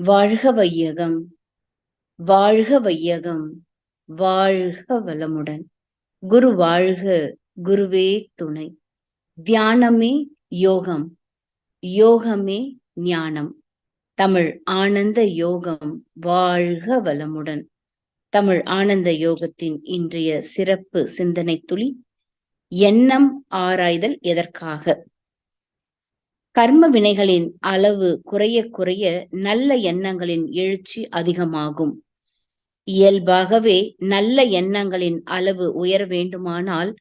வாழ்க வையகம், வாழ்க வையகம், வாழ்க வளமுடன். குரு வாழ்க, குருவே துணை. தியானமே யோகம், யோகமே ஞானம். தமிழ் ஆனந்த யோகம் வாழ்க வளமுடன். தமிழ் ஆனந்த யோகத்தின் இன்றைய சிறப்பு சிந்தனை துளி, எண்ணம் ஆராய்தல் எதற்காக? கர்ம வினைகளின் அளவு குறைய குறைய நல்ல எண்ணங்களின் எழுச்சி அதிகமாகும். இயல்பாகவே நல்ல எண்ணங்களின் அளவு உயர வேண்டுமானால்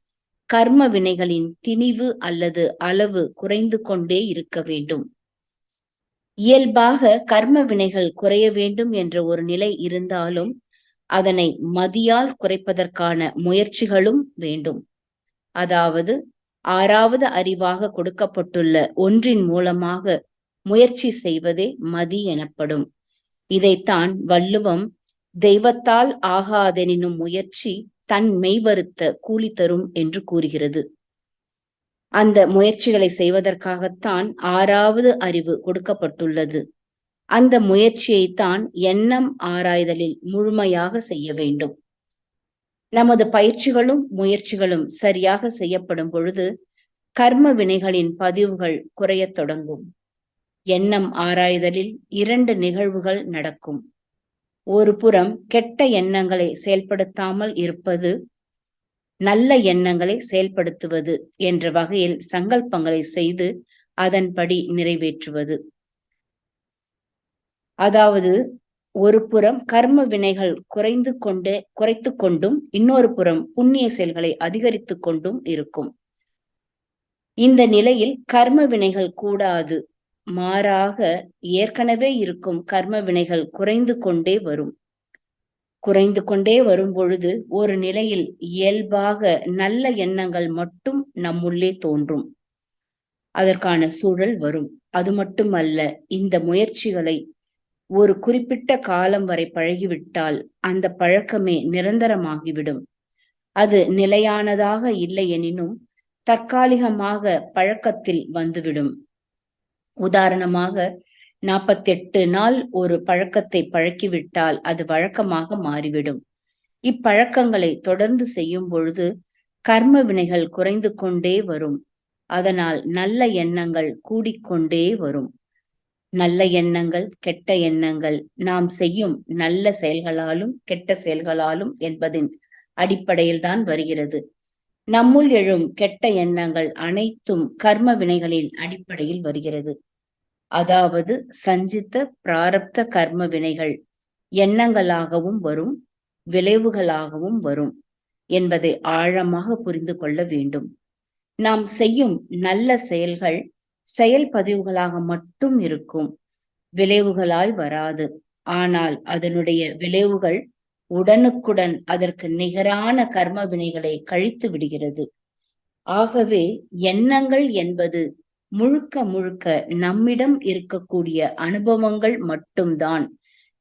கர்ம வினைகளின் திணிவு அல்லது அளவு குறைந்து கொண்டே இருக்க வேண்டும். இயல்பாக கர்ம வினைகள் குறைய வேண்டும் என்ற ஒரு நிலை இருந்தாலும் அதனை மதியால் குறைப்பதற்கான முயற்சிகளும் வேண்டும். அதாவது ஆறாவது அறிவாக கொடுக்கப்பட்டுள்ள ஒன்றின் மூலமாக முயற்சி செய்வதே மதி எனப்படும். இதைத்தான் வள்ளுவம் தெய்வத்தால் ஆகாதெனினும் முயற்சி தன் மெய்வருத்த கூலி தரும் என்று கூறுகிறது. அந்த முயற்சிகளை செய்வதற்காகத்தான் ஆறாவது அறிவு கொடுக்கப்பட்டுள்ளது. அந்த முயற்சியைத்தான் எண்ணம் ஆராய்தலில் முழுமையாக செய்ய வேண்டும். நமது பயிற்சிகளும் முயற்சிகளும் சரியாக செய்யப்படும் பொழுது கர்ம வினைகளின் பதிவுகள் குறையத் தொடங்கும். எண்ணம் ஆராய்தலில் 2 நிகழ்வுகள் நடக்கும். ஒரு புறம் கெட்ட எண்ணங்களை செயல்படுத்தாமல் இருப்பது, நல்ல எண்ணங்களை செயல்படுத்துவது என்ற வகையில் சங்கல்பங்களை செய்து அதன்படி நிறைவேற்றுவது. அதாவது ஒரு புறம் கர்ம வினைகள் குறைத்து கொண்டும் இன்னொரு புறம் புண்ணிய செயல்களை அதிகரித்து கொண்டும் இருக்கும். இந்த நிலையில் கர்ம வினைகள் கூடாது. மாறாக ஏற்கனவே இருக்கும் கர்ம வினைகள் குறைந்து கொண்டே வரும். குறைந்து கொண்டே வரும் பொழுது ஒரு நிலையில் இயல்பாக நல்ல எண்ணங்கள் மட்டும் நம்முள்ளே தோன்றும். அதற்கான சூழல் வரும். அது மட்டுமல்ல, இந்த முயற்சிகளை ஒரு குறிப்பிட்ட காலம் வரை பழகிவிட்டால் அந்த பழக்கமே நிரந்தரமாகிவிடும். அது நிலையானதாக இல்லை எனினும் தற்காலிகமாக பழக்கத்தில் வந்துவிடும். உதாரணமாக 48 நாள் ஒரு பழக்கத்தை பழக்கிவிட்டால் அது வழக்கமாக மாறிவிடும். இப்பழக்கங்களை தொடர்ந்து செய்யும் பொழுது கர்ம வினைகள் குறைந்து கொண்டே வரும். அதனால் நல்ல எண்ணங்கள் கூடிக்கொண்டே வரும். நல்ல எண்ணங்கள், கெட்ட எண்ணங்கள் நாம் செய்யும் நல்ல செயல்களாலும் கெட்ட செயல்களாலும் என்பதின் அடிப்படையில் தான் வருகிறது. நம்முள் எழும் கெட்ட எண்ணங்கள் அனைத்தும் கர்ம வினைகளின் அடிப்படையில் வருகிறது. அதாவது சஞ்சித்த பிராரப்த கர்ம வினைகள் எண்ணங்களாகவும் வரும், விளைவுகளாகவும் வரும் என்பதை ஆழமாக புரிந்து கொள்ள வேண்டும். நாம் செய்யும் நல்ல செயல்கள் செயல் பதிவுகளாக மட்டும் இருக்கும், விளைவுகளாய் வராது. ஆனால் அதனுடைய விளைவுகள் உடனுக்குடன் அதற்கு நிகரான கர்ம வினைகளை கழித்து விடுகிறது. ஆகவே எண்ணங்கள் என்பது முழுக்க முழுக்க நம்மிடம் இருக்கக்கூடிய அனுபவங்கள் மட்டும்தான்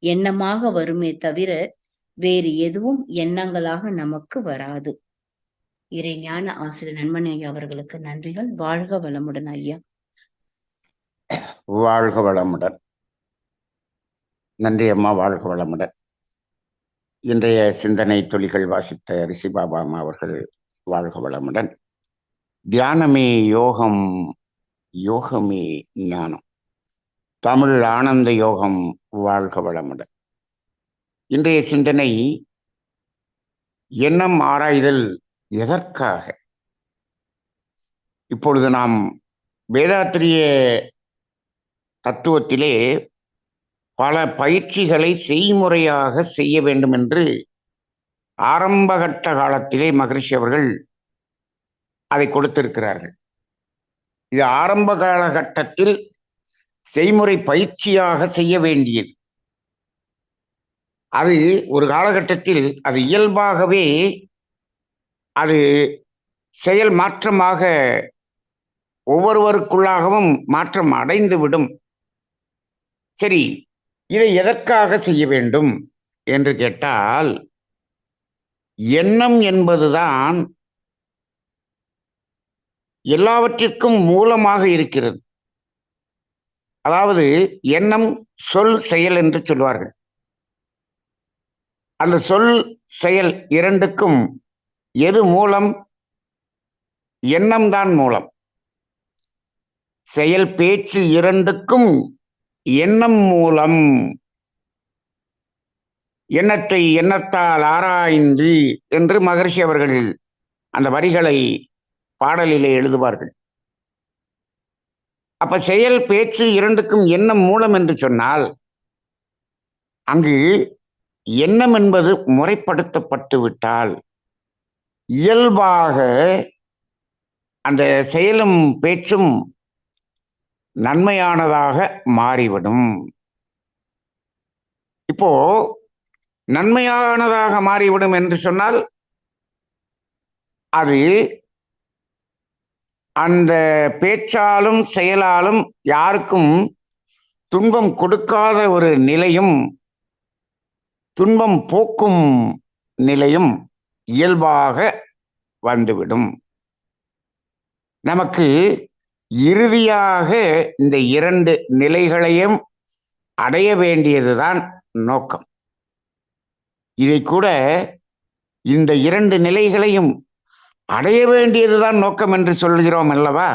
எண்ணமாக வருமே தவிர வேறு எதுவும் எண்ணங்களாக நமக்கு வராது. இறைஞான ஆசிரியர் நண்பன் ஐயா அவர்களுக்கு நன்றிகள். வாழ்க வளமுடன் ஐயா. வாழ்க வளமுடன். நன்றி அம்மா, வாழ்க வளமுடன். இன்றைய சிந்தனை துளிகள் வாசித்த ரிஷி பாபா அம்மா அவர்கள் வாழ்க வளமுடன். தியானமே யோகம், யோகமே ஞானம். தமிழ் ஆனந்த யோகம் வாழ்க வளமுடன். இன்றைய சிந்தனை எண்ணம் ஆராய்தல் எதற்காக? இப்பொழுது நாம் வேதாத்திரிய தத்துவத்திலே பல பயிற்சிகளை செய்முறையாக செய்ய வேண்டும் என்று ஆரம்பகட்ட காலத்திலே மகரிஷி அவர்கள் அதை கொடுத்திருக்கிறார்கள். இது ஆரம்ப காலகட்டத்தில் செய்முறை பயிற்சியாக செய்ய வேண்டியது. அது ஒரு காலகட்டத்தில் அது இயல்பாகவே அது செயல் மாற்றமாக ஒவ்வொருவருக்குள்ளாகவும் மாற்றம் அடைந்துவிடும். சரி, இதை எதற்காக செய்ய வேண்டும் என்று கேட்டால், எண்ணம் என்பதுதான் எல்லாவற்றிற்கும் மூலமாக இருக்கிறது. அதாவது எண்ணம், சொல், செயல் என்று சொல்வார்கள். அந்த சொல், செயல் இரண்டுக்கும் எது மூலம்? எண்ணம் தான் மூலம். செயல், பேச்சு இரண்டுக்கும் எண்ணம் மூலம். எண்ணத்தை எண்ணத்தால் ஆராய்ந்து என்று மகரிஷி அவர்கள் அந்த வரிகளை பாடலிலே எழுதுவார்கள். அப்ப செயல், பேச்சு இரண்டுக்கும் எண்ணம் மூலம் என்று சொன்னால், அங்கு எண்ணம் என்பது முறைப்படுத்தப்பட்டு விட்டால் இயல்பாக அந்த செயலும் பேச்சும் நன்மையானதாக மாறிவிடும். இப்போ நன்மையானதாக மாறிவிடும் என்று சொன்னால் அது அந்த பேச்சாலும் செயலாலும் யாருக்கும் துன்பம் கொடுக்காத ஒரு நிலையும் துன்பம் போக்கும் நிலையும் இயல்பாக வந்துவிடும். நமக்கு இறுதியாக இந்த இரண்டு நிலைகளையும் அடைய வேண்டியதுதான் நோக்கம். இதை கூட இந்த இரண்டு நிலைகளையும் அடைய வேண்டியதுதான் நோக்கம் என்று சொல்கிறோம் அல்லவா?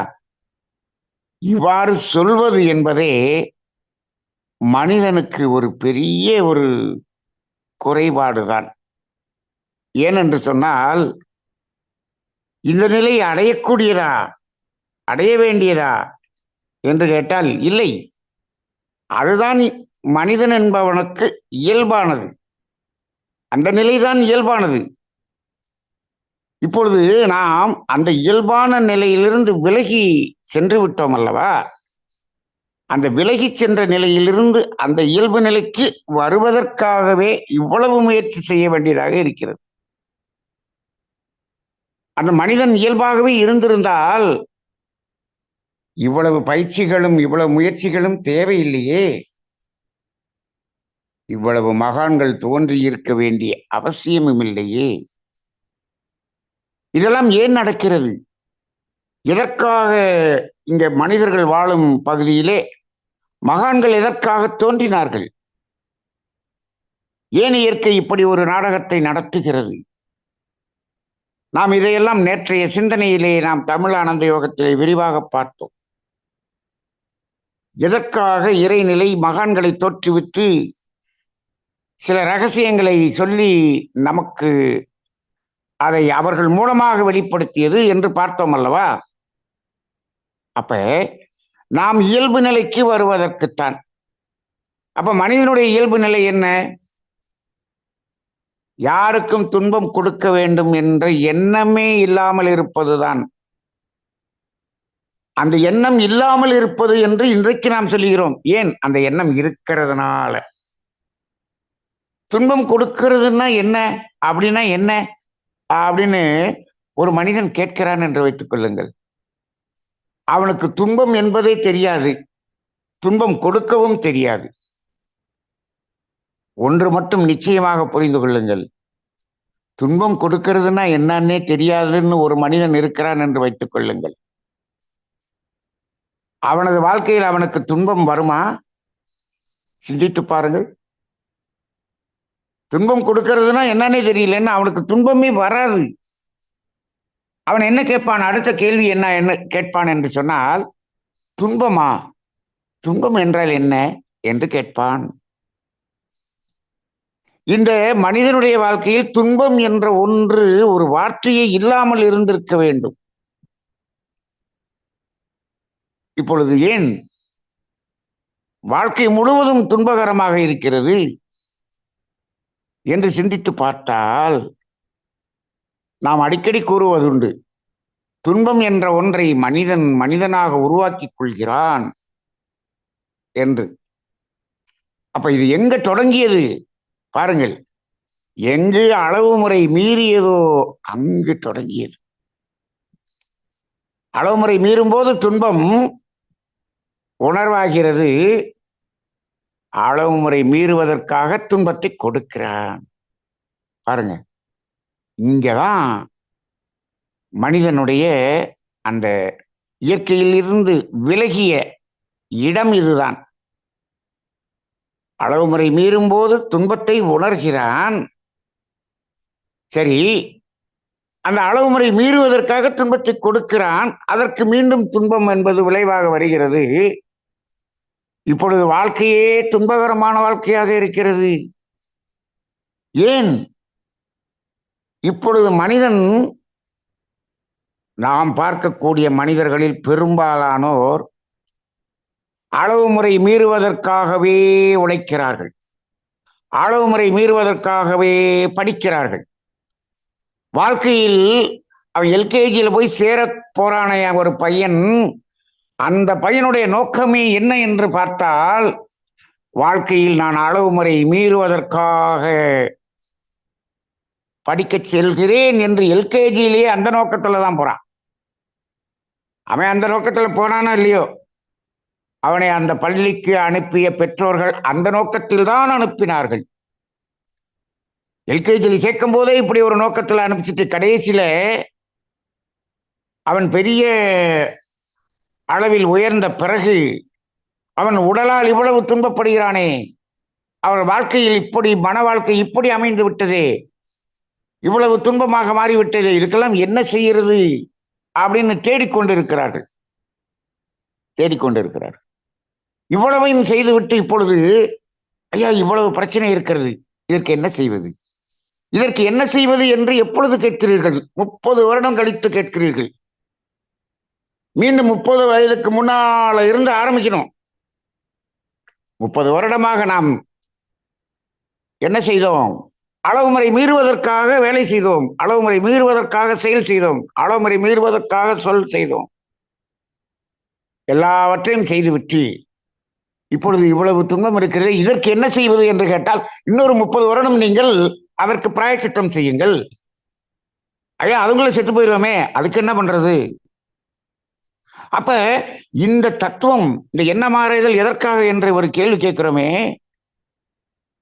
இவ்வாறு சொல்வது என்பதே மனிதனுக்கு ஒரு பெரிய ஒரு குறைபாடுதான். ஏனென்று சொன்னால், இந்த நிலையை அடையக்கூடியதா, அடைய வேண்டியதா என்று கேட்டால் இல்லை. அதுதான் மனிதன் என்பவனுக்கு இயல்பானது. அந்த நிலைதான் இயல்பானது. இப்பொழுது நாம் அந்த இயல்பான நிலையிலிருந்து விலகி சென்று விட்டோம் அல்லவா? அந்த விலகி சென்ற நிலையிலிருந்து அந்த இயல்பு நிலைக்கு வருவதற்காகவே இவ்வளவு முயற்சி செய்ய வேண்டியதாக இருக்கிறது. அந்த மனிதன் இயல்பாகவே இருந்திருந்தால் இவ்வளவு பயிற்சிகளும் இவ்வளவு முயற்சிகளும் தேவையில்லையே. இவ்வளவு மகான்கள் தோன்றி இருக்க வேண்டிய அவசியமும் இல்லையே. இதெல்லாம் ஏன் நடக்கிறது? எதற்காக இங்க மனிதர்கள் வாழும் பகுதியிலே மகான்கள் எதற்காக தோன்றினார்கள்? ஏன் இயற்கை இப்படி ஒரு நாடகத்தை நடத்துகிறது? நாம் இதையெல்லாம் நேற்றைய சிந்தனையிலே நாம் தமிழ் ஆனந்த யோகத்திலே விரிவாக பார்த்தோம். எதற்காக இறைநிலை மகான்களை தோற்றுவித்து சில ரகசியங்களை சொல்லி நமக்கு அதை அவர்கள் மூலமாக வெளிப்படுத்தியது என்று பார்த்தோம் அல்லவா? அப்ப நாம் இயல்பு நிலைக்கு வருவதற்குத்தான். அப்ப மனிதனுடைய இயல்பு நிலை என்ன? யாருக்கும் துன்பம் கொடுக்க வேண்டும் என்ற எண்ணமே இல்லாமல் இருப்பதுதான். அந்த எண்ணம் இல்லாமல் இருப்பது என்று இன்றைக்கு நாம் சொல்லுகிறோம். ஏன்? அந்த எண்ணம் இருக்கிறதுனால. துன்பம் கொடுக்கிறதுன்னா என்ன, அப்படின்னா என்ன அப்படின்னு ஒரு மனிதன் கேட்கிறான் என்று வைத்துக் கொள்ளுங்கள். அவனுக்கு துன்பம் என்பதே தெரியாது, துன்பம் கொடுக்கவும் தெரியாது. ஒன்று மட்டும் நிச்சயமாக புரிந்து கொள்ளுங்கள், துன்பம் கொடுக்கிறதுனா என்னன்னே தெரியாதுன்னு ஒரு மனிதன் இருக்கிறான் என்று வைத்துக் கொள்ளுங்கள். அவனது வாழ்க்கையில் அவனுக்கு துன்பம் வருமா? சிந்தித்து பாருங்கள். துன்பம் கொடுக்கிறதுனா என்னன்னே தெரியலன்னா அவனுக்கு துன்பமே வராது. அவன் என்ன கேட்பான்? அடுத்த கேள்வி என்ன கேட்பான் என்று சொன்னால், துன்பமா? துன்பம் என்றால் என்ன என்று கேட்பான். இந்த மனிதனுடைய வாழ்க்கையில் துன்பம் என்ற ஒன்று ஒரு வார்த்தையே இல்லாமல் இருந்திருக்க வேண்டும். இப்பொழுது ஏன் வாழ்க்கை முழுவதும் துன்பகரமாக இருக்கிறது என்று சிந்தித்து பார்த்தால், நாம் அடிக்கடி கூறுவதுண்டு, துன்பம் என்ற ஒன்றை மனிதன் மனிதனாக உருவாக்கிக் கொள்கிறான் என்று. அப்ப இது எங்க தொடங்கியது பாருங்கள். எங்கு அளவு முறை மீறியதோ அங்கு தொடங்கியது. அளவு முறை மீறும் போது துன்பம் உணர்வாகிறது. அளவு முறை மீறுவதற்காக துன்பத்தை கொடுக்கிறான். பாருங்க, இங்கதான் மனிதனுடைய அந்த இயற்கையில் இருந்து விலகிய இடம் இதுதான். அளவுமுறை மீறும் போது துன்பத்தை உணர்கிறான். சரி, அந்த அளவுமுறை மீறுவதற்காக துன்பத்தை கொடுக்கிறான். அதற்கு மீண்டும் துன்பம் என்பது விளைவாக வருகிறது. இப்பொழுது வாழ்க்கையே துன்பகரமான வாழ்க்கையாக இருக்கிறது. ஏன்? இப்பொழுது மனிதன், நாம் பார்க்கக்கூடிய மனிதர்களில் பெரும்பாலானோர் அளவுமுறை மீறுவதற்காகவே உழைக்கிறார்கள், அளவுமுறை மீறுவதற்காகவே படிக்கிறார்கள். வாழ்க்கையில் அவன் எல்கேஜியில் போய் சேர போறான ஒரு பையன், அந்த பையனுடைய நோக்கமே என்ன என்று பார்த்தால், வாழ்க்கையில் நான் அளவுமுறை மீறுவதற்காக படிக்க செல்கிறேன் என்று எல்கேஜியிலேயே அந்த நோக்கத்துல தான் போறான். அவன் அந்த நோக்கத்துல போனானோ இல்லையோ, அவனை அந்த பள்ளிக்கு அனுப்பிய பெற்றோர்கள் அந்த நோக்கத்தில் தான் அனுப்பினார்கள். எல்கேஜியில் சேர்க்கும் போதே இப்படி ஒரு நோக்கத்தில் அனுப்பிச்சிட்டு கடைசியில அவன் பெரிய அளவில் உயர்ந்த பிறகு அவன் உடலால் இவ்வளவு துன்பப்படுகிறானே, அவன் வாழ்க்கையில் இப்படி மன வாழ்க்கை இப்படி அமைந்து விட்டதே, இவ்வளவு துன்பமாக மாறிவிட்டது, இதுக்கெல்லாம் என்ன செய்கிறது அப்படின்னு தேடிக்கொண்டிருக்கிறார்கள். இவ்வளவையும் செய்துவிட்டு இப்பொழுது, ஐயா இவ்வளவு பிரச்சனை இருக்கிறது, இதற்கு என்ன செய்வது, இதற்கு என்ன செய்வது என்று எப்பொழுது கேட்கிறீர்கள்? 30 வருடம் கழித்து கேட்கிறீர்கள். மீண்டும் 30 வயதுக்கு முன்னால இருந்து ஆரம்பிக்கணும். 30 வருடமாக நாம் என்ன செய்தோம்? அளவுமுறை மீறுவதற்காக வேலை செய்தோம், அளவுமுறை மீறுவதற்காக செயல் செய்தோம், அளவுமுறை மீறுவதற்காக சொல் செய்தோம். எல்லாவற்றையும் செய்துவிட்டு இப்பொழுது இவ்வளவு துன்பம் இருக்கிறது, இதற்கு என்ன செய்வது என்று கேட்டால், இன்னொரு 30 வருடம் நீங்கள் அதற்கு பிராயச்சித்தம் செய்யுங்கள். ஐயா அதுக்குள்ள செத்து போயிடுவோமே, அதுக்கு என்ன பண்றது? அப்ப இந்த தத்துவம், இந்த என்ன மாறுதல் எதற்காக என்று ஒரு கேள்வி கேட்கிறோமே,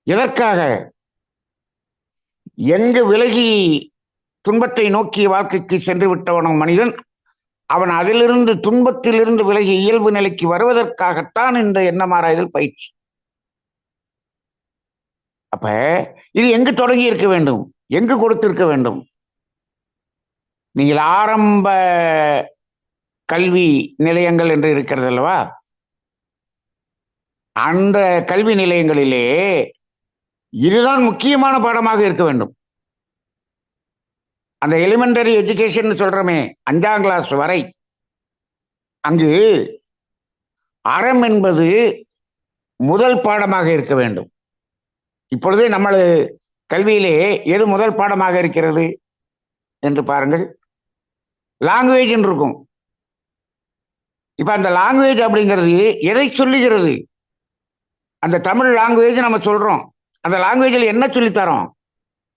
எதற்காக? எங்கு விலகி துன்பத்தை நோக்கிய வாழ்க்கைக்கு சென்று விட்டவனும் மனிதன், அவன் அதிலிருந்து துன்பத்திலிருந்து விலகி இயல்பு நிலைக்கு வருவதற்காகத்தான் இந்த எண்ணமாராய்தல் பயிற்சி. அப்ப இது எங்கு தொடங்கி இருக்க வேண்டும், எங்கு கொடுத்திருக்க வேண்டும்? நீங்கள் ஆரம்ப கல்வி நிலையங்கள் என்று இருக்கிறது அல்லவா, அந்த கல்வி நிலையங்களிலே இதுதான் முக்கியமான பாடமாக இருக்க வேண்டும். அந்த எலிமெண்டரி எஜுகேஷன் சொல்றமே, 5ஆம் கிளாஸ் வரை, அங்கு அறம் என்பது முதல் பாடமாக இருக்க வேண்டும். இப்பொழுது நம்ம கல்வியிலே எது முதல் பாடமாக இருக்கிறது என்று பாருங்கள், லாங்குவேஜ் இருக்கும். இப்ப அந்த லாங்குவேஜ் அப்படிங்கிறது எதை சொல்லுகிறது? அந்த தமிழ் லாங்குவேஜ் நம்ம சொல்றோம், அந்த லாங்குவேஜில் என்ன சொல்லித்தரோம்?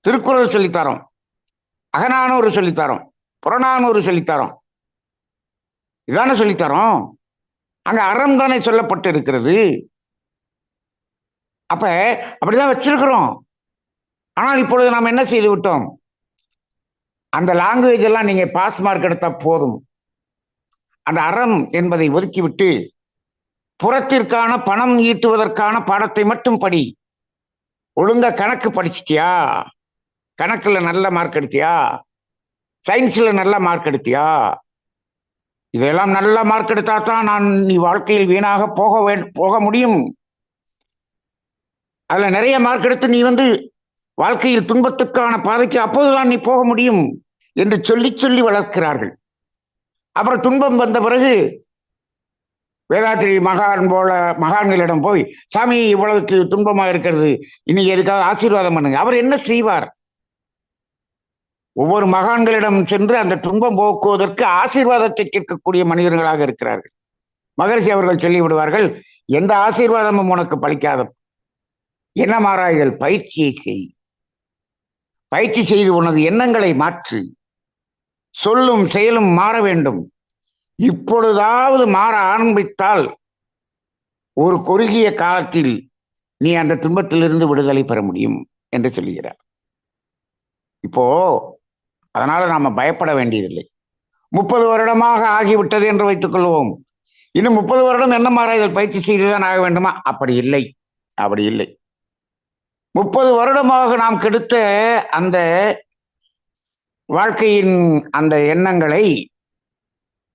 திருக்குறள் சொல்லித்தரோம், அகநானூறு சொல்லித்தரோம், புறநானூறு சொல்லித்தரோம், இதானே சொல்லித்தரோம். அங்க அறம் தானே சொல்லப்பட்டு இருக்கிறது. அப்ப அப்படிதான் வச்சிருக்கிறோம். ஆனால் இப்பொழுது நாம் என்ன செய்து விட்டோம்? அந்த லாங்குவேஜ் எல்லாம் நீங்க பாஸ் மார்க் எடுத்தா போதும், அந்த அறம் என்பதை ஒதுக்கிவிட்டு புறத்திற்கான பணம் ஈட்டுவதற்கான பாடத்தை மட்டும் படி. ஒழுங்கா கணக்கு படிச்சிட்டியா, கணக்குல நல்ல மார்க் எடுத்தியா, சயின்ஸ்ல நல்ல மார்க் எடுத்தியா, இதெல்லாம் நல்ல மார்க் எடுத்தா தான் நீ வாழ்க்கையில் வீணாக போக முடியும். அதுல நிறைய மார்க் எடுத்து நீ வாழ்க்கையில் துன்பத்துக்கான பாதைக்கு அப்போதுதான் நீ போக முடியும் என்று சொல்லி சொல்லி வளர்க்கிறார்கள். அப்புறம் துன்பம் வந்த பிறகு வேதாத்திரி மகான்களிடம் போய், சாமி இவ்வளவுக்கு துன்பமா இருக்கிறது, இன்னைக்கு எதுக்காக ஆசீர்வாதம் பண்ணுங்க. அவர் என்ன செய்வார்? ஒவ்வொரு மகான்களிடம் சென்று அந்த துன்பம் போக்குவதற்கு ஆசீர்வாதத்தை கேட்கக்கூடிய மனிதர்களாக இருக்கிறார்கள். மகரிஷி அவர்கள் சொல்லி விடுவார்கள், எந்த ஆசீர்வாதமும் உனக்கு பலிக்காத, என்ன மாறாய்கள் பயிற்சியை செய், பயிற்சி செய்து உனது எண்ணங்களை மாற்று, சொல்லும் செயலும் மாற வேண்டும். இப்பொழுதாவது மாற ஆரம்பித்தால் ஒரு குறுகிய காலத்தில் நீ அந்த துன்பத்திலிருந்து விடுதலை பெற முடியும் என்று சொல்லுகிறார். இப்போ அதனால நாம பயப்பட வேண்டியதில்லை. 30 வருடமாக ஆகிவிட்டது என்று வைத்துக் கொள்வோம். இன்னும் 30 வருடம் எண்ணம் ஆராய்தல் பயிற்சி செய்துதான் ஆக வேண்டுமா? அப்படி இல்லை, அப்படி இல்லை. 30 வருடமாக நாம் கெடுத்த அந்த வாழ்க்கையின் அந்த எண்ணங்களை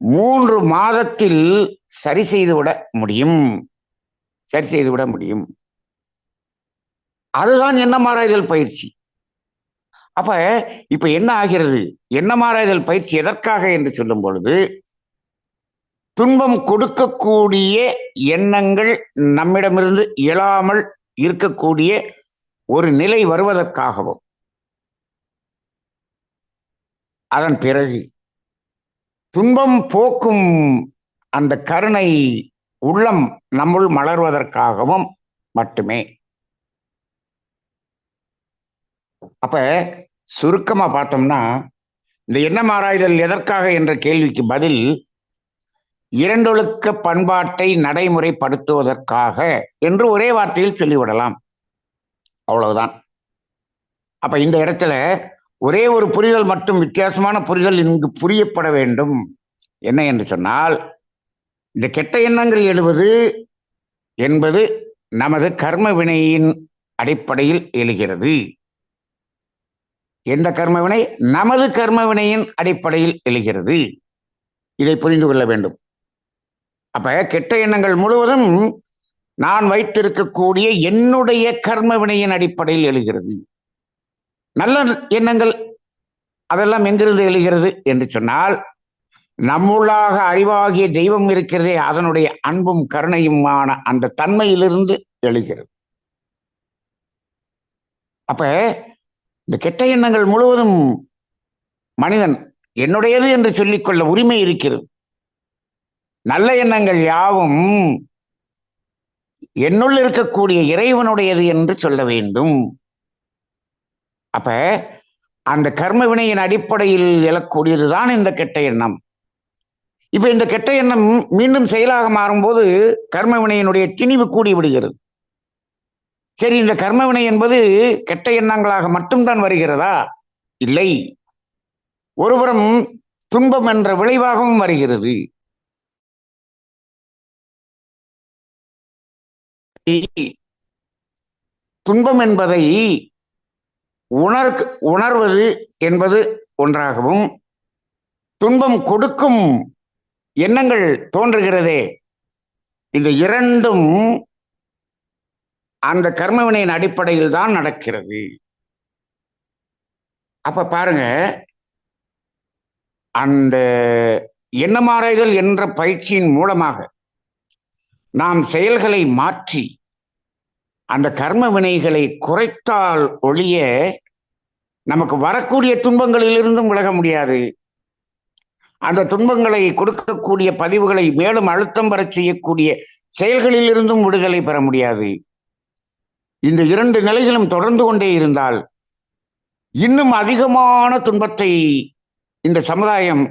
3 மாதத்தில் சரி செய்துவிட முடியும், சரி செய்துவிட முடியும். அதுதான் எண்ணம் ஆராய்தல் பயிற்சி. அப்ப இப்ப என்ன ஆகிறது? எண்ணம் ஆராய்தல் பயிற்சி எதற்காக என்று சொல்லும் பொழுது, துன்பம் கொடுக்கக்கூடிய எண்ணங்கள் நம்மிடமிருந்து எழாமல் இருக்கக்கூடிய ஒரு நிலை வருவதற்காகவும், அதன் பிறகு துன்பம் போக்கும் அந்த கருணை உள்ளம் நம்முள் மலர்வதற்காகவும் மட்டுமே. அப்ப சுருக்கமா பார்த்தோம்னா, இந்த எண்ணம் ஆராய்தல் எதற்காக என்ற கேள்விக்கு பதில், இரண்டொழுக்க பண்பாட்டை நடைமுறைப்படுத்துவதற்காக என்று ஒரே வார்த்தையில் சொல்லிவிடலாம். அவ்வளவுதான். அப்ப இந்த இடத்துல ஒரே ஒரு புரிதல் மட்டும், வித்தியாசமான புரிதல் இங்கு புரியப்பட வேண்டும். என்ன என்று சொன்னால், இந்த கெட்ட எண்ணங்கள் எழுவது என்பது நமது கர்ம வினையின் அடிப்படையில் எழுகிறது. எந்த கர்ம வினை? நமது கர்ம வினையின் அடிப்படையில் எழுகிறது. இதை புரிந்து கொள்ள வேண்டும். அப்ப கெட்ட எண்ணங்கள் முழுவதும் நான் வைத்திருக்கக்கூடிய என்னுடைய கர்ம வினையின் அடிப்படையில் எழுகிறது. நல்ல எண்ணங்கள் அதெல்லாம் எங்கிருந்து எழுகிறது என்று சொன்னால், நம்முள்ளாக அறிவாகிய தெய்வம் இருக்கிறதே, அதனுடைய அன்பும் கருணையுமான அந்த தன்மையிலிருந்து எழுகிறது. அப்ப இந்த கெட்ட எண்ணங்கள் முழுவதும் மனிதன் என்னுடையது என்று சொல்லிக்கொள்ள உரிமை இருக்கிறது. நல்ல எண்ணங்கள் யாவும் என்னுள் இருக்கக்கூடிய இறைவனுடையது என்று சொல்ல வேண்டும். அப்ப அந்த கர்ம வினையின் அடிப்படையில் எழக்கூடியதுதான் இந்த கெட்ட எண்ணம். இப்ப இந்த கெட்ட எண்ணம் மீண்டும் செயலாக மாறும்போது கர்ம வினையினுடைய திணிவு கூடி விடுகிறது. சரி, இந்த கர்ம வினை என்பது கெட்ட எண்ணங்களாக மட்டும்தான் வருகிறதா? இல்லை. ஒருபுறம் துன்பம் என்ற விளைவாகவும் வருகிறது. துன்பம் என்பதை உணர்வது என்பது ஒன்றாகவும், துன்பம் கொடுக்கும் எண்ணங்கள் தோன்றுகிறதே, இந்த இரண்டும் அந்த கர்மவினையின் அடிப்படையில் தான் நடக்கிறது. அப்ப பாருங்க, அந்த எண்ணமாராய்தல் என்ற பயிற்சியின் மூலமாக நாம் செயல்களை மாற்றி அந்த கர்ம வினைகளை குறைத்தால் ஒழிய நமக்கு வரக்கூடிய துன்பங்களிலிருந்தும் விலக முடியாது. அந்த துன்பங்களை கொடுக்கக்கூடிய பதிவுகளை மேலும் அழுத்தம் பெற செய்யக்கூடிய செயல்களில் இருந்தும் விடுதலை பெற முடியாது. இந்த இரண்டு நிலைகளும் தொடர்ந்து கொண்டே இருந்தால் இன்னும் அதிகமான துன்பத்தை இந்த சமுதாயம்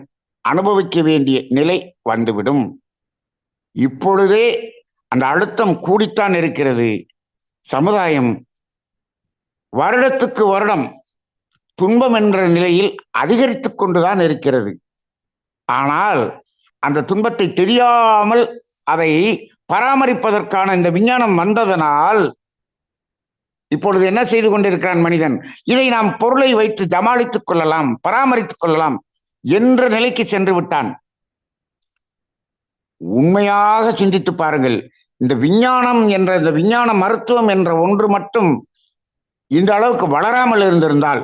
அனுபவிக்க வேண்டிய நிலை வந்துவிடும். இப்பொழுதே அந்த அழுத்தம் கூடித்தான் இருக்கிறது. சமுதாயம் வருடத்துக்கு வருடம் துன்பம் என்ற நிலையில் அதிகரித்து கொண்டுதான் இருக்கிறது. ஆனால் அந்த துன்பத்தை தெரியாமல் அதை பராமரிப்பதற்கான இந்த விஞ்ஞானம் வந்ததனால் இப்பொழுது என்ன செய்து கொண்டிருக்கிறான் மனிதன்? இதை நாம் பொருளை வைத்து சமாளித்துக் கொள்ளலாம், பராமரித்துக் கொள்ளலாம் என்ற நிலைக்கு சென்று விட்டான். உண்மையாக சிந்தித்து பாருங்கள். இந்த விஞ்ஞானம் என்ற இந்த விஞ்ஞான மருத்துவம் என்ற ஒன்று மட்டும் இந்த அளவுக்கு வளராமல் இருந்திருந்தால்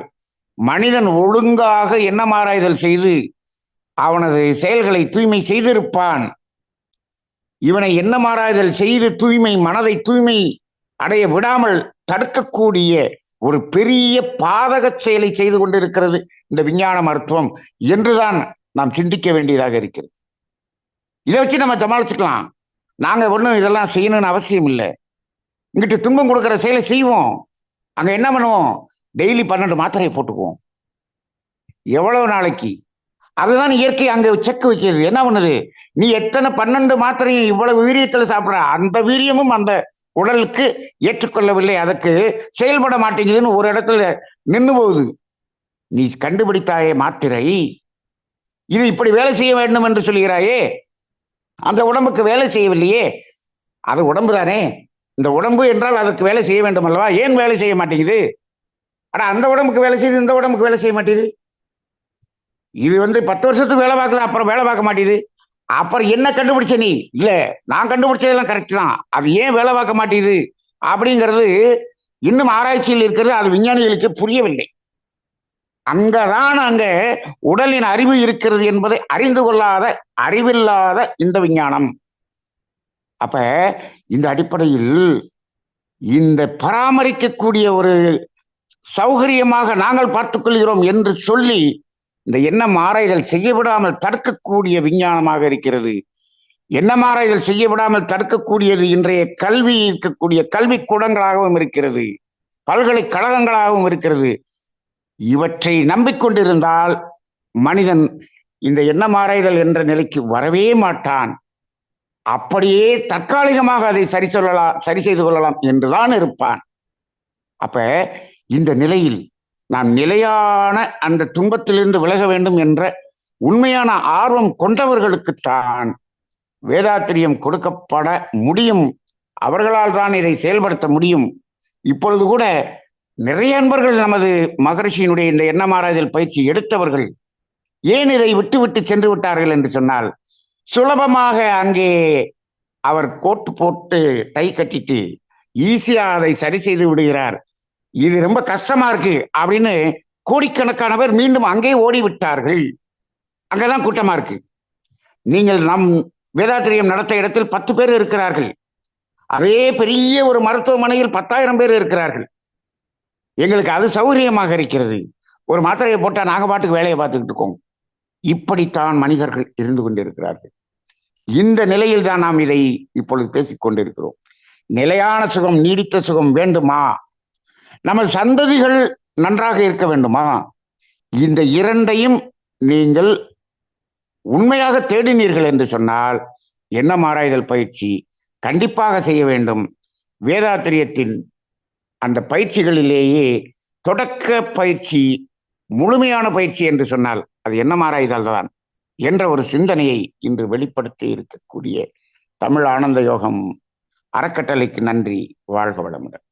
மனிதன் ஒழுங்காக எண்ணமாராய்தல் செய்து அவனது செயல்களை தூய்மை செய்திருப்பான். இவனை எண்ணமாராய்தல் செய்து தூய்மை, மனதை தூய்மை அடைய விடாமல் தடுக்கக்கூடிய ஒரு பெரிய பாதக செயலை செய்து கொண்டிருக்கிறது இந்த விஞ்ஞான மருத்துவம் என்றுதான் நாம் சிந்திக்க வேண்டியதாக இருக்கிறது. இதை வச்சு நம்ம சமாளிச்சுக்கலாம். நாங்க ஒன்றும் இதெல்லாம் செய்யணும்னு அவசியம் இல்லை. இங்கிட்டு துன்பம் கொடுக்குற செயலை செய்வோம். அங்க என்ன பண்ணுவோம்? டெய்லி 12 மாத்திரையை போட்டுக்குவோம். எவ்வளவு நாளைக்கு? அதுதான் இயற்கை அங்க செக் வைக்கிறது. என்ன பண்ணுது? நீ எத்தனை 12 மாத்திரையும் இவ்வளவு வீரியத்துல சாப்பிட்ற, அந்த வீரியமும் அந்த உடலுக்கு ஏற்றுக்கொள்ளவில்லை, அதற்கு செயல்பட மாட்டேங்குதுன்னு ஒரு இடத்துல நின்று போகுது. நீ கண்டுபிடித்தாயே மாத்திரை, இது இப்படி வேலை செய்ய வேண்டும் என்று சொல்கிறாயே, அந்த உடம்புக்கு வேலை செய்யவில்லையே. அது உடம்பு தானே. இந்த உடம்பு என்றால் அதற்கு வேலை செய்ய வேண்டும் அல்லவா? ஏன் வேலை செய்ய மாட்டேங்குது? ஆனா அந்த உடம்புக்கு வேலை செய்யுது, இந்த உடம்புக்கு வேலை செய்ய மாட்டேங்குது. இது 10 வருஷத்துக்கு வேலை பார்க்கல, அப்புறம் வேலை பார்க்க மாட்டேங்குது. அப்புறம் என்ன கண்டுபிடிச்ச நீ? இல்ல, நான் கண்டுபிடிச்சதெல்லாம் கரெக்ட் தான், அது ஏன் வேலை பார்க்க மாட்டேங்குது அப்படிங்கிறது இன்னும் ஆராய்ச்சியில் இருக்கிறது. அது விஞ்ஞானிகளுக்கு புரியவில்லை. அங்க உடலின் அறிவு இருக்கிறது என்பதை அறிந்து கொள்ளாத, அறிவில்லாத இந்த விஞ்ஞானம். அப்ப இந்த அடிப்படையில் இந்த பராமரிக்கக்கூடிய ஒரு சௌகரியமாக நாங்கள் பார்த்துக் கொள்கிறோம் என்று சொல்லி இந்த எண்ணம் ஆராய்தல் செய்ய விடாமல் தடுக்கக்கூடிய விஞ்ஞானமாக இருக்கிறது. எண்ணம் ஆராய்தல் செய்ய விடாமல் தடுக்கக்கூடியது இன்றைய கல்வி இருக்கக்கூடிய கல்விக்கூடங்களாகவும் இருக்கிறது, பல்கலைக்கழகங்களாகவும் இருக்கிறது. இவற்றை நம்பிக்கொண்டிருந்தால் மனிதன் இந்த எண்ணம் ஆராய்தல் என்ற நிலைக்கு வரவே மாட்டான். அப்படியே தற்காலிகமாக அதை சரி செய்து கொள்ளலாம் என்றுதான் இருப்பான். அப்ப இந்த நிலையில் நாம் நிலையான அந்த துன்பத்திலிருந்து விலக வேண்டும் என்ற உண்மையான ஆர்வம் கொண்டவர்களுக்குத்தான் வேதாத்திரியம் கொடுக்கப்பட முடியும். அவர்களால் தான் இதை செயல்படுத்த முடியும். இப்பொழுது கூட நிறைய அன்பர்கள் நமது மகரிஷியினுடைய இந்த எண்ணம் ஆராய்தல் பயிற்சி எடுத்தவர்கள் ஏன் இதை விட்டு சென்று விட்டார்கள் என்று சொன்னால், சுலபமாக அங்கே அவர் கோட்டு போட்டு டை கட்டிட்டு ஈஸியா அதை சரி செய்து விடுகிறார், இது ரொம்ப கஷ்டமா இருக்கு அப்படின்னு கோடிக்கணக்கானவர் மீண்டும் அங்கே ஓடி விட்டார்கள். அங்கதான் கூட்டமா இருக்கு. நீங்கள் நம் வேதாத்திரியம் நடத்த இடத்தில் 10 பேர் இருக்கிறார்கள், அதே பெரிய ஒரு மருத்துவமனையில் 10,000 பேர் இருக்கிறார்கள். எங்களுக்கு அது சௌகரியமாக இருக்கிறது, ஒரு மாத்திரையை போட்டா நாங்க பாட்டுக்கு வேலையை பார்த்துக்கிட்டு இருக்கோம். இப்படித்தான் மனிதர்கள் இருந்து கொண்டிருக்கிறார்கள். இந்த நிலையில் தான் நாம் இதை இப்பொழுது பேசிக் கொண்டிருக்கிறோம். நிலையான சுகம், நீடித்த சுகம் வேண்டுமா? நமது சந்ததிகள் நன்றாக இருக்க வேண்டுமா? இந்த இரண்டையும் நீங்கள் உண்மையாக தேடினீர்கள் என்று சொன்னால் எண்ணம் ஆராய்தல் பயிற்சி கண்டிப்பாக செய்ய வேண்டும். வேதாத்திரியத்தின் அந்த பயிற்சிகளிலேயே தொடக்க பயிற்சி, முழுமையான பயிற்சி என்று சொன்னால் அது எண்ணம் ஆராய்தல் தான் என்ற ஒரு சிந்தனையை இன்று வெளிப்படுத்தி இருக்கக்கூடிய தமிழ் ஆனந்த யோகம் அறக்கட்டளைக்கு நன்றி. வாழ்க வளமுடன்.